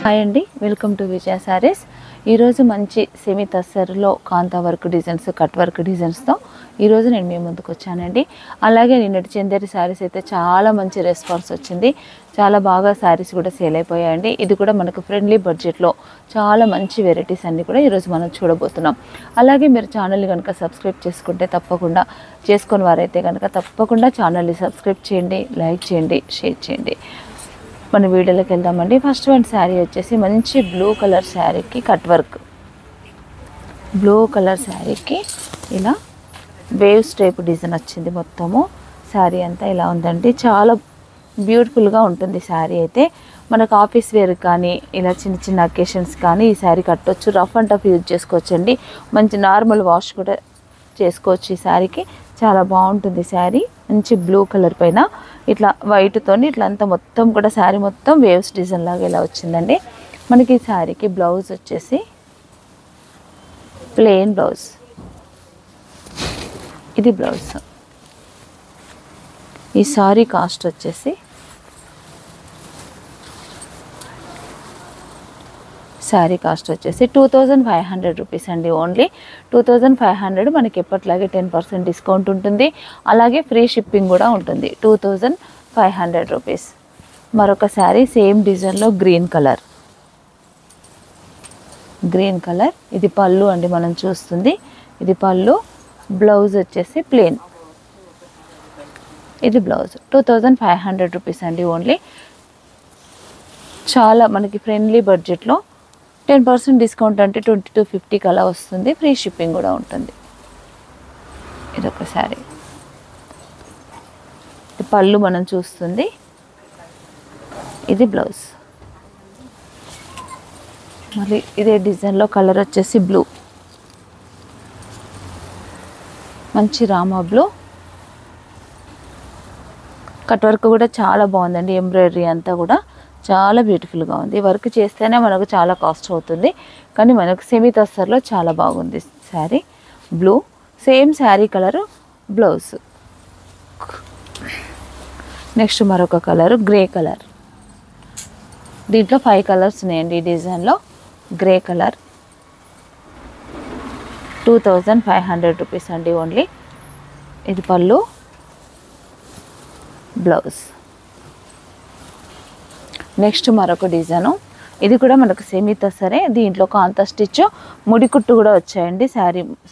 Hi అండి, welcome to విజయ సారీస్. ఈరోజు మంచి సెమీ తస్సర్లో కాంతా వర్క్ డిజైన్స్, కట్ వర్క్ డిజైన్స్తో ఈరోజు నేను మీ ముందుకు వచ్చానండి. అలాగే నిన్నటి చందేరి శారీస్ అయితే చాలా మంచి రెస్పాన్స్ వచ్చింది. చాలా బాగా శారీస్ కూడా సేల్ అయిపోయాయండి. ఇది కూడా మనకు ఫ్రెండ్లీ బడ్జెట్లో చాలా మంచి వెరైటీస్ అన్నీ కూడా ఈరోజు మనం చూడబోతున్నాం. అలాగే మీరు ఛానల్ని కనుక సబ్స్క్రైబ్ చేసుకుంటే తప్పకుండా, చేసుకుని వారైతే కనుక తప్పకుండా ఛానల్ని సబ్స్క్రైబ్ చేయండి, లైక్ చేయండి, షేర్ చేయండి. మన వీడియోలోకి వెళ్దామండి. ఫస్ట్ వన్ శారీ వచ్చేసి మంచి బ్లూ కలర్ శారీకి కట్ వర్క్. బ్లూ కలర్ శారీకి ఇలా వేవ్స్ టైప్ డిజైన్ వచ్చింది. మొత్తము శారీ అంతా ఇలా ఉందండి. చాలా బ్యూటిఫుల్గా ఉంటుంది శారీ అయితే. మనకు ఆఫీస్ వేర్ కానీ ఇలా చిన్న చిన్న అకేషన్స్ కానీ ఈ శారీ కట్టొచ్చు. రఫ్ అండ్ టఫ్ యూజ్ చేసుకోవచ్చండి. మంచి నార్మల్ వాష్ కూడా చేసుకోవచ్చు. ఈ శారీకి చాలా బాగుంటుంది శారీ. మంచి బ్లూ కలర్ పైన ఇట్లా వైట్తోని ఇట్లా అంతా మొత్తం కూడా శారీ మొత్తం వేవ్స్ డిజైన్ లాగా ఇలా వచ్చిందండి. మనకి ఈ శారీకి బ్లౌజ్ వచ్చేసి ప్లెయిన్ బ్లౌజ్. ఇది బ్లౌజ్. ఈ శారీ కాస్ట్ వచ్చేసి శారీ కాస్ట్ వచ్చేసి 2500 రూపీస్ అండి. ఓన్లీ 2500. మనకి ఎప్పట్లాగే 10% డిస్కౌంట్ ఉంటుంది. అలాగే ఫ్రీ షిప్పింగ్ కూడా ఉంటుంది. 2500 రూపీస్. మరొక శారీ సేమ్ డిజైన్లో గ్రీన్ కలర్. గ్రీన్ కలర్ ఇది పళ్ళు అండి మనం చూస్తుంది. ఇది పళ్ళు. బ్లౌజ్ వచ్చేసి ప్లెయిన్. ఇది బ్లౌజ్. 2500 రూపీస్ అండి ఓన్లీ. చాలా మనకి ఫ్రెండ్లీ బడ్జెట్లో 10% డిస్కౌంట్ అంటే 20 to 50 అలా వస్తుంది. ఫ్రీ షిప్పింగ్ కూడా ఉంటుంది. ఇదొక శారీ. ఇది పళ్ళు మనం చూస్తుంది. ఇది బ్లౌజ్. మళ్ళీ ఇదే డిజైన్లో కలర్ వచ్చేసి బ్లూ. మంచి రామా బ్లూ. కట్ వర్క్ కూడా చాలా బాగుందండి. ఎంబ్రాయిడరీ అంతా కూడా చాలా బ్యూటిఫుల్గా ఉంది. వర్క్ చేస్తేనే మనకు చాలా కాస్ట్ అవుతుంది, కానీ మనకు సెమీ తస్సర్లో చాలా బాగుంది sari. Blue same sari colour blouse. Next మరొక కలరు గ్రే కలర్. దీంట్లో 5 కలర్స్ ఉన్నాయండి ఈ డిజైన్లో. Grey colour. 2500 రూపీస్ అండి ఓన్లీ. ఇది పళ్ళు, బ్లౌజ్. నెక్స్ట్ మరొక డిజైను. ఇది కూడా మనకు సెమీ తస్సరే. దీంట్లో కాంతా స్టిచ్, ముడికుట్టు కూడా వచ్చాయండి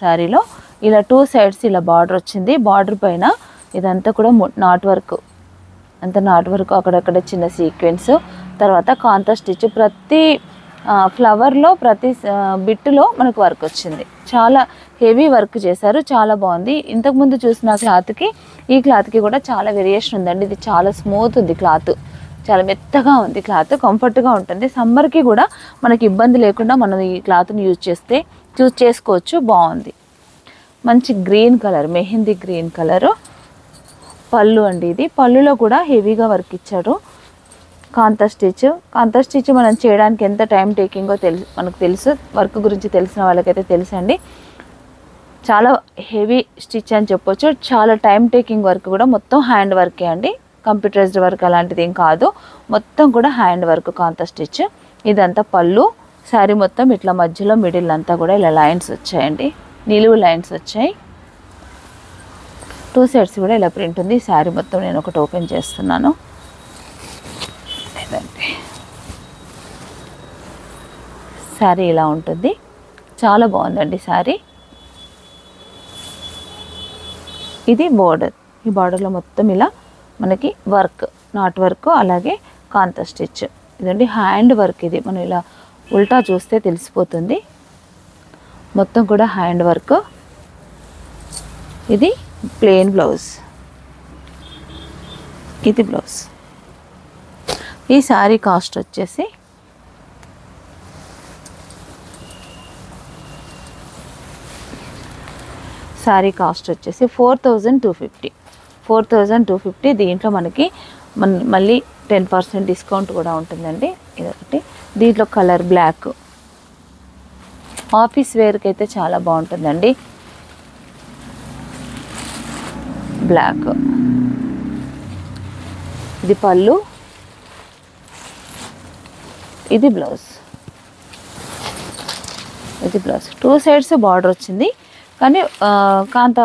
శారీలో. ఇలా 2 సైడ్స్ ఇలా బార్డర్ వచ్చింది. బార్డర్ పైన ఇదంతా కూడా నాట్ వర్క్. అంత నాట్ వర్క్, అక్కడక్కడ చిన్న సీక్వెన్స్, తర్వాత కాంతా స్టిచ్. ప్రతి ఫ్లవర్లో ప్రతి బిట్టులో మనకు వర్క్ వచ్చింది. చాలా హెవీ వర్క్ చేశారు. చాలా బాగుంది. ఇంతకుముందు చూసిన క్లాత్కి ఈ క్లాత్కి కూడా చాలా వేరియేషన్ ఉందండి. ఇది చాలా స్మూత్ ఉంది క్లాత్. చాలా మెత్తగా ఉంది క్లాత్. కంఫర్ట్గా ఉంటుంది. సమ్మర్కి కూడా మనకి ఇబ్బంది లేకుండా మనం ఈ క్లాత్ని యూజ్ చేసుకోవచ్చు. బాగుంది. మంచి green colour, mehndi green colour. పళ్ళు అండి ఇది. పళ్ళులో కూడా హెవీగా వర్క్ ఇచ్చారు. కాంతా స్టిచ్ మనం చేయడానికి ఎంత టైం టేకింగో మనకు తెలుసు. వర్క్ గురించి తెలిసిన వాళ్ళకైతే తెలుసండి. చాలా హెవీ స్టిచ్ అని చెప్పొచ్చు. చాలా టైం టేకింగ్ వర్క్ కూడా. మొత్తం హ్యాండ్ వర్కే అండి. కంప్యూటరైజ్డ్ వర్క్ అలాంటిది ఏం కాదు. మొత్తం కూడా హ్యాండ్ వర్క్ కాంతా స్టిచ్. ఇదంతా పళ్ళు. శారీ మొత్తం ఇట్లా మధ్యలో మిడిల్ అంతా కూడా ఇలా లైన్స్ వచ్చాయండి. నిలువు లైన్స్ వచ్చాయి. 2 సైడ్స్ కూడా ఇలా ప్రింట్ ఉంది. శారీ మొత్తం నేను ఒకటి ఓపెన్ చేస్తున్నాను. లేదండి, శారీ ఇలా ఉంటుంది. చాలా బాగుందండి శారీ. ఇది బార్డర్. ఈ బార్డర్లో మొత్తం ఇలా మనకి వర్క్, నాట్ వర్క్, అలాగే కాంతా స్టిచ్. ఇదండి హ్యాండ్ వర్క్. ఇది మనం ఇలా ఉల్టా చూస్తే తెలిసిపోతుంది. మొత్తం కూడా హ్యాండ్ వర్క్. ఇది ప్లెయిన్ బ్లౌజ్. ఇది బ్లౌజ్. ఈ శారీ కాస్ట్ వచ్చేసి శారీ కాస్ట్ వచ్చేసి 4250. 4250. దీంట్లో మనకి మళ్ళీ 10% డిస్కౌంట్ కూడా ఉంటుందండి. ఇదొకటి. దీంట్లో కలర్ బ్లాక్. ఆఫీస్ వేర్కి అయితే చాలా బాగుంటుందండి. బ్లాక్. ఇది పళ్ళు, ఇది బ్లౌజ్. ఇది బ్లౌజ్ 2 సైడ్స్ బార్డర్ వచ్చింది. కానీ కాంత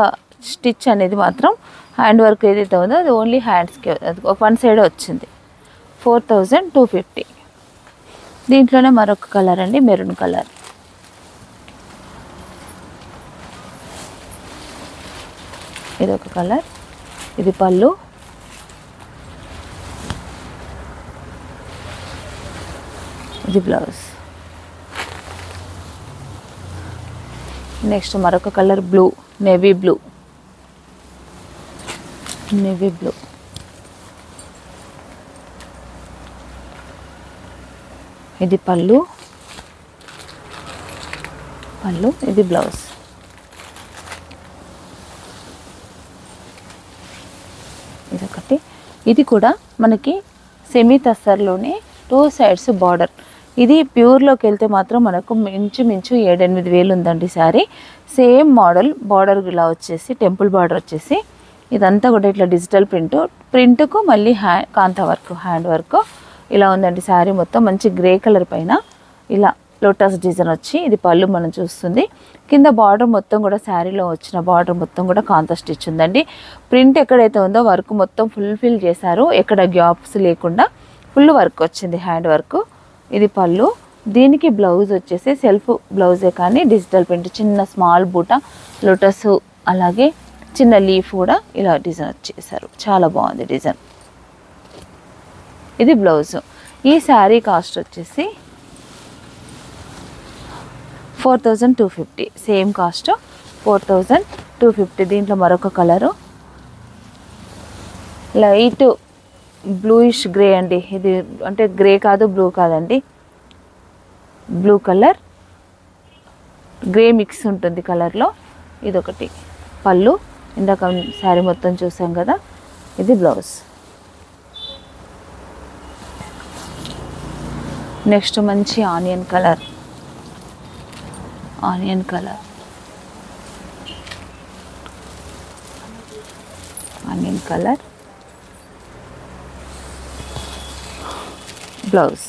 స్టిచ్ అనేది మాత్రం హ్యాండ్ వర్క్ ఏదైతే ఉందో అది ఓన్లీ హ్యాండ్స్కి వన్ సైడ్ వచ్చింది. 4250. దీంట్లోనే మరొక కలర్ అండి, మెరూన్ కలర్. ఇది ఒక కలర్. ఇది పళ్ళు. ఇది బ్లౌజ్. నెక్స్ట్ మరొక colour blue, navy blue. Navy blue. ఇది పళ్ళు. పళ్ళు. ఇది బ్లౌజ్. ఇదొకటి. ఇది కూడా మనకి సెమీ తస్సర్లోనే 2 సైడ్స్ బార్డర్. ఇది ప్యూర్లోకి వెళ్తే మాత్రం మనకు మించు 7-8 వేలు ఉందండి శారీ. సేమ్ మోడల్ బార్డర్ ఇలా వచ్చేసి టెంపుల్ బార్డర్ వచ్చేసి ఇదంతా కూడా ఇట్లా డిజిటల్ ప్రింట్కు మళ్ళీ కాంతా వర్క్, హ్యాండ్ వర్క్ ఇలా ఉందండి. శారీ మొత్తం మంచి గ్రే కలర్ పైన ఇలా లోటస్ డిజైన్ వచ్చి ఇది పళ్ళు మనం చూస్తుంది. కింద బార్డర్ మొత్తం కూడా శారీలో వచ్చిన బార్డర్ మొత్తం కూడా కాంతా స్టిచ్ ఉందండి. ప్రింట్ ఎక్కడైతే ఉందో వర్క్ మొత్తం ఫుల్ఫిల్ చేశారు, ఎక్కడ గ్యాప్స్ లేకుండా ఫుల్ వర్క్ వచ్చింది, హ్యాండ్ వర్క్. ఇది పళ్ళు. దీనికి బ్లౌజ్ వచ్చేసి సెల్ఫ్ బ్లౌజే కానీ డిజిటల్ ప్రింట్, చిన్న స్మాల్ బూట లోటస్ అలాగే చిన్న లీఫ్ కూడా ఇలా డిజైన్ వచ్చేసారు. చాలా బాగుంది డిజైన్. ఇది బ్లౌజ్. ఈ శారీ కాస్ట్ వచ్చేసి 4250. Same cost 4250. దీంట్లో మరొక కలరు లైట్ బ్లూయిష్ గ్రే అండి. ఇది అంటే గ్రే కాదు, బ్లూ కాదండి, బ్లూ కలర్ గ్రే మిక్స్ ఉంటుంది కలర్లో. ఇదొకటి పళ్ళు. ఇందాక శారీ మొత్తం చూసాం కదా. ఇది బ్లౌజ్. నెక్స్ట్ మంచి onion colour. Onion colour. Onion colour. Blouse.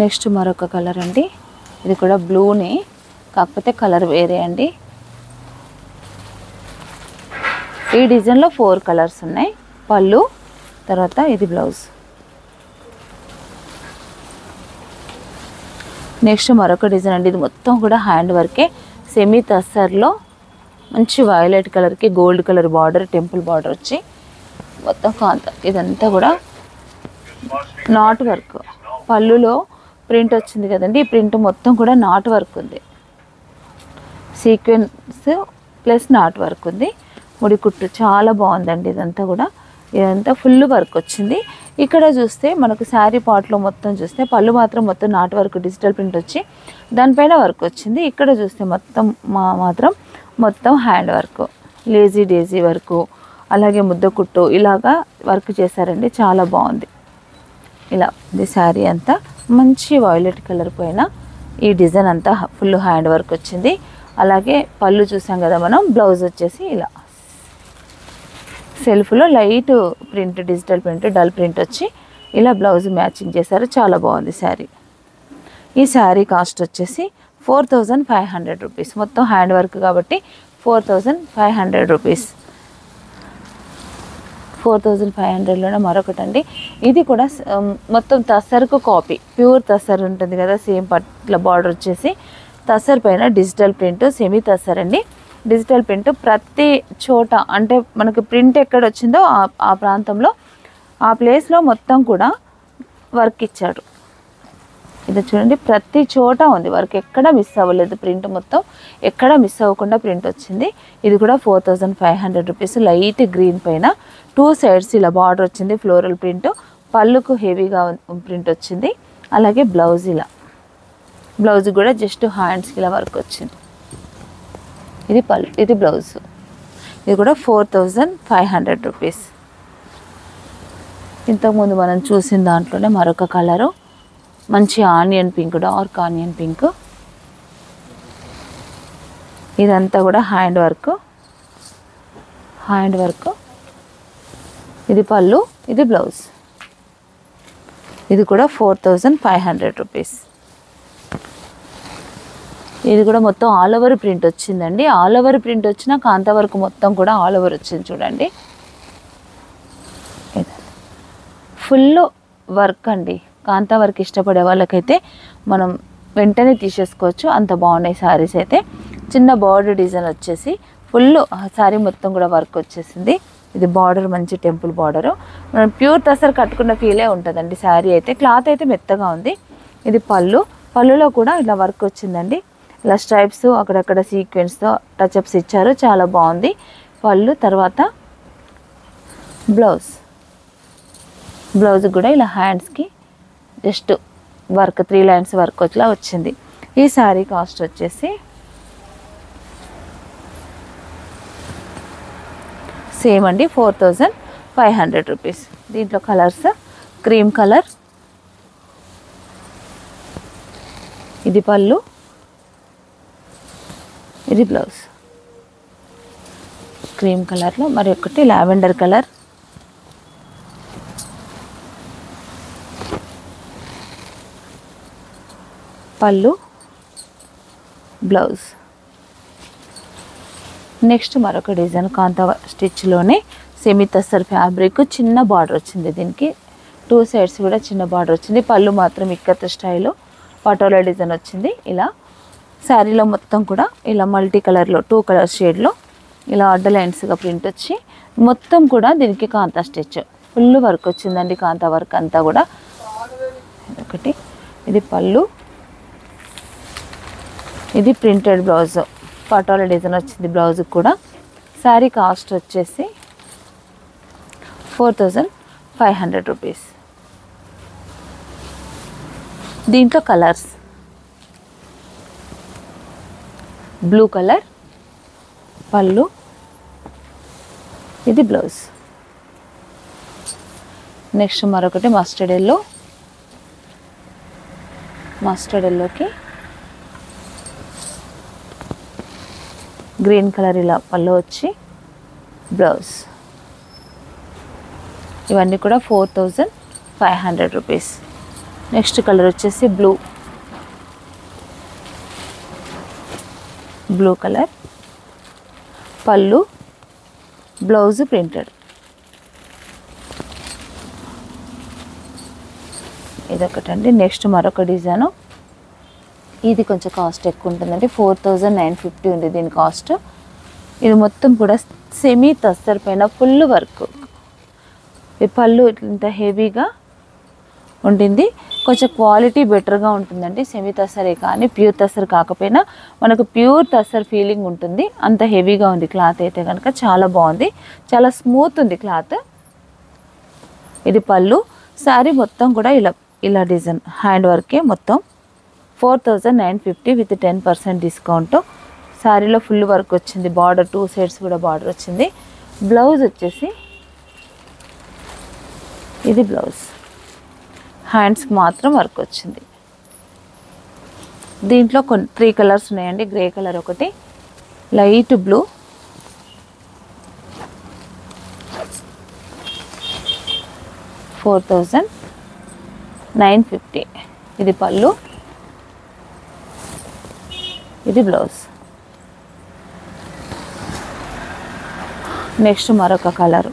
Next మరొక కలర్ అండి. ఇది కూడా బ్లూనే, కాకపోతే కలర్ వేరే అండి. ఈ డిజైన్లో 4 కలర్స్ ఉన్నాయి. పళ్ళు, తర్వాత ఇది బ్లౌజ్. నెక్స్ట్ మరొక డిజైన్ అండి. ఇది మొత్తం కూడా హ్యాండ్ వర్కే, సెమీ తస్సర్లో మంచి వైలెట్ కలర్కి gold colour border, temple border వచ్చి మొత్తం కాంత. ఇదంతా కూడా నాట్ వర్క్. పళ్ళులో ప్రింట్ వచ్చింది కదండి, ఈ ప్రింట్ మొత్తం కూడా నాట్ వర్క్ ఉంది. సీక్వెన్స్ ప్లస్ నాట్ వర్క్ ఉంది. ముడి కుట్టు చాలా బాగుందండి. ఇదంతా కూడా ఇదంతా ఫుల్ వర్క్ వచ్చింది. ఇక్కడ చూస్తే మనకు శారీ పార్ట్లో మొత్తం చూస్తే పళ్ళు మాత్రం మొత్తం నాట్ వర్క్ డిజిటల్ ప్రింట్ వచ్చి దానిపైన వర్క్ వచ్చింది. ఇక్కడ చూస్తే మొత్తం మాత్రం మొత్తం హ్యాండ్ వర్క్, లేజీ డేజీ వర్క్, అలాగే ముద్ద కుట్టు ఇలాగా వర్క్ చేశారండి. చాలా బాగుంది. ఇలా ఇది శారీ అంతా మంచి వైలెట్ కలర్ పైన ఈ డిజైన్ అంతా ఫుల్ హ్యాండ్ వర్క్ వచ్చింది. అలాగే పళ్ళు చూసాం కదా మనం. బ్లౌజ్ వచ్చేసి ఇలా సెల్ఫ్లో light print, digital print, dull print వచ్చి ఇలా బ్లౌజ్ మ్యాచింగ్ చేశారు. చాలా బాగుంది శారీ. ఈ శారీ కాస్ట్ వచ్చేసి 4500 రూపీస్. మొత్తం హ్యాండ్ వర్క్ కాబట్టి 4500 రూపీస్. 4500లోనే మరొకటండి. ఇది కూడా మొత్తం తస్సర్కు కాపీ, ప్యూర్ తస్సర్ ఉంటుంది కదా, సేమ్ పట్ల బార్డర్ వచ్చేసి తస్సర్ పైన డిజిటల్ ప్రింట్, సెమీ తస్సర్ అండి. డిజిటల్ ప్రింట్ ప్రతి చోట అంటే మనకి ప్రింట్ ఎక్కడ వచ్చిందో ఆ ప్రాంతంలో ఆ ప్లేస్లో మొత్తం కూడా వర్క్ ఇచ్చాడు. ఇది చూడండి, ప్రతి చోట ఉంది వర్క్, ఎక్కడ మిస్ అవ్వలేదు. ప్రింట్ మొత్తం ఎక్కడ మిస్ అవ్వకుండా ప్రింట్ వచ్చింది. ఇది కూడా 4500 రూపీస్. లైట్ గ్రీన్ పైన 2 సైడ్స్ ఇలా బార్డర్ వచ్చింది, ఫ్లోరల్ ప్రింట్. పళ్ళుకు హెవీగా ప్రింట్ వచ్చింది. అలాగే బ్లౌజ్ ఇలా, బ్లౌజ్ కూడా జస్ట్ హ్యాండ్స్కి ఇలా వర్క్ వచ్చింది. ఇది పళ్ళు, ఇది బ్లౌజ్. ఇది కూడా 4500 రూపీస్. ఇంతకుముందు మనం చూసిన దాంట్లోనే మరొక కలరు మంచి onion pink, dark onion pink. ఇదంతా కూడా హ్యాండ్ వర్క్, హ్యాండ్ వర్క్. ఇది పళ్ళు, ఇది బ్లౌజ్. ఇది కూడా 4500 రూపీస్. ఇది కూడా మొత్తం ఆల్ ఓవర్ ప్రింట్ వచ్చిందండి. ఆల్ ఓవర్ ప్రింట్ వచ్చిన కాంతా వర్క్ మొత్తం కూడా ఆల్ ఓవర్ వచ్చింది చూడండి. ఫుల్ వర్క్ అండి. కాంతా వర్క్ ఇష్టపడే వాళ్ళకైతే మనం వెంటనే తీసేసుకోవచ్చు, అంత బాగున్నాయి శారీస్ అయితే. చిన్న బార్డర్ డిజైన్ వచ్చేసి ఫుల్ శారీ మొత్తం కూడా వర్క్ వచ్చేసింది. ఇది బార్డర్ మంచి టెంపుల్ బార్డరు. మనం ప్యూర్ తసర్ కట్టుకున్న ఫీలే ఉంటుందండి శారీ అయితే. క్లాత్ అయితే మెత్తగా ఉంది. ఇది పళ్ళు, పళ్ళులో కూడా ఇలా వర్క్ వచ్చిందండి. ఇలా స్ట్రైప్స్ అక్కడక్కడ సీక్వెన్స్తో టచ్అప్స్ ఇచ్చారు, చాలా బాగుంది పళ్ళు. తర్వాత బ్లౌజ్, బ్లౌజ్ కూడా ఇలా హ్యాండ్స్కి జస్ట్ వర్క్ 3 లైన్స్ వర్క్ వచ్చేలా వచ్చింది. ఈ శారీ కాస్ట్ వచ్చేసి సేమ్ అండి 4500 రూపీస్. దీంట్లో కలర్స్ క్రీమ్ కలర్, ఇది పళ్ళు, ఇది బ్లౌజ్. క్రీమ్ కలర్లో మరి ఒకటి లావెండర్ కలర్, పళ్ళు, బ్లౌజ్. నెక్స్ట్ మరొక డిజైన్ కాంతా స్టిచ్లోనే సెమీ తస్సర్ ఫ్యాబ్రిక్, చిన్న బార్డర్ వచ్చింది. దీనికి 2 సైడ్స్ కూడా చిన్న బార్డర్ వచ్చింది. పళ్ళు మాత్రం ఇక్కత్ స్టైల్లో పటోలా డిజైన్ వచ్చింది. ఇలా శారీలో మొత్తం కూడా ఇలా మల్టీ కలర్లో 2 కలర్ షేడ్లో ఇలా అడ్డ లైన్స్గా ప్రింట్ వచ్చి మొత్తం కూడా దీనికి కాంతా స్టిచ్ ఫుల్ వర్క్ వచ్చిందండి. కాంతా వర్క్ అంతా కూడా. ఒకటి ఇది పళ్ళు, ఇది ప్రింటెడ్ బ్లౌజ్, పటోలా డిజైన్ వచ్చింది బ్లౌజ్ కూడా. శారీ కాస్ట్ వచ్చేసి 4500 రూపీస్. దీంట్లో కలర్స్ బ్లూ కలర్, పళ్ళు, ఇది బ్లౌజ్. నెక్స్ట్ మరొకటి మస్టర్డ్ ఎల్లో, మస్టర్డ్ ఎల్లోకి గ్రీన్ కలర్ ఇలా పళ్ళు వచ్చి బ్లౌజ్. ఇవన్నీ కూడా 4500 రూపీస్. నెక్స్ట్ కలర్ వచ్చేసి బ్లూ, బ్లూ కలర్, పళ్ళు, బ్లౌజ్ ప్రింటెడ్. ఇదొకటండి. నెక్స్ట్ మరొక డిజైను, ఇది కొంచెం కాస్ట్ ఎక్కువ ఉంటుందండి. 4950 ఉంది దీని కాస్ట్. ఇది మొత్తం కూడా సెమీ తస్సర్ పైన ఫుల్ వర్క్. ఈ పళ్ళు ఇంత హెవీగా ఉంటుంది, కొంచెం క్వాలిటీ బెటర్గా ఉంటుందండి. సెమీ తస్సరే కానీ ప్యూర్ తస్సర్ కాకపోయినా మనకు ప్యూర్ తస్సర్ ఫీలింగ్ ఉంటుంది. అంత హెవీగా ఉంది క్లాత్ అయితే కనుక, చాలా బాగుంది, చాలా స్మూత్ ఉంది క్లాత్. ఇది పళ్ళు. శారీ మొత్తం కూడా ఇలా ఇలా డిజైన్ హ్యాండ్ వర్కే మొత్తం 4950 విత్ 10% డిస్కౌంట్. శారీలో ఫుల్ వర్క్ వచ్చింది, బార్డర్ 2 సైడ్స్ కూడా బార్డర్ వచ్చింది. బ్లౌజ్ వచ్చేసి ఇది బ్లౌజ్, హ్యాండ్స్కి మాత్రం వర్క్ వచ్చింది. దీంట్లో కొన్ని 3 కలర్స్ ఉన్నాయండి. గ్రే కలర్ ఒకటి, లైట్ బ్లూ, $4950. ఇది పళ్ళు, ఇది బ్లౌజ్. నెక్స్ట్ మరొక colour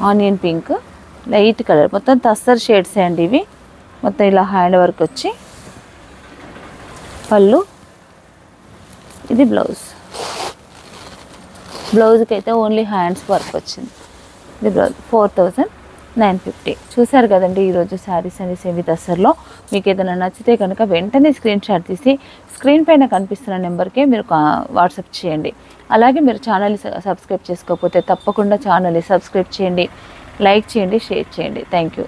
onion pink, light colour, మొత్తం తస్సర్ షేడ్స్ అండి ఇవి. మొత్తం ఇలా హ్యాండ్ వర్క్ వచ్చి పళ్ళు, ఇది బ్లౌజ్. బ్లౌజ్కి అయితే ఓన్లీ హ్యాండ్స్ వర్క్ వచ్చింది. ఇది బ్లౌజ్ 4950. చూసారు కదండి ఈరోజు శారీస్ అండి సెమీ తస్సర్లో. మీకు ఏదైనా నచ్చితే కనుక వెంటనే స్క్రీన్ షాట్ తీసి స్క్రీన్ పైన కనిపిస్తున్న నెంబర్కే మీరు వాట్సాప్ చేయండి. అలాగే మీరు ఛానల్ని సబ్స్క్రైబ్ చేసుకోకపోతే తప్పకుండా ఛానల్ని సబ్స్క్రైబ్ చేయండి, లైక్ చేయండి, షేర్ చేయండి. Thank you.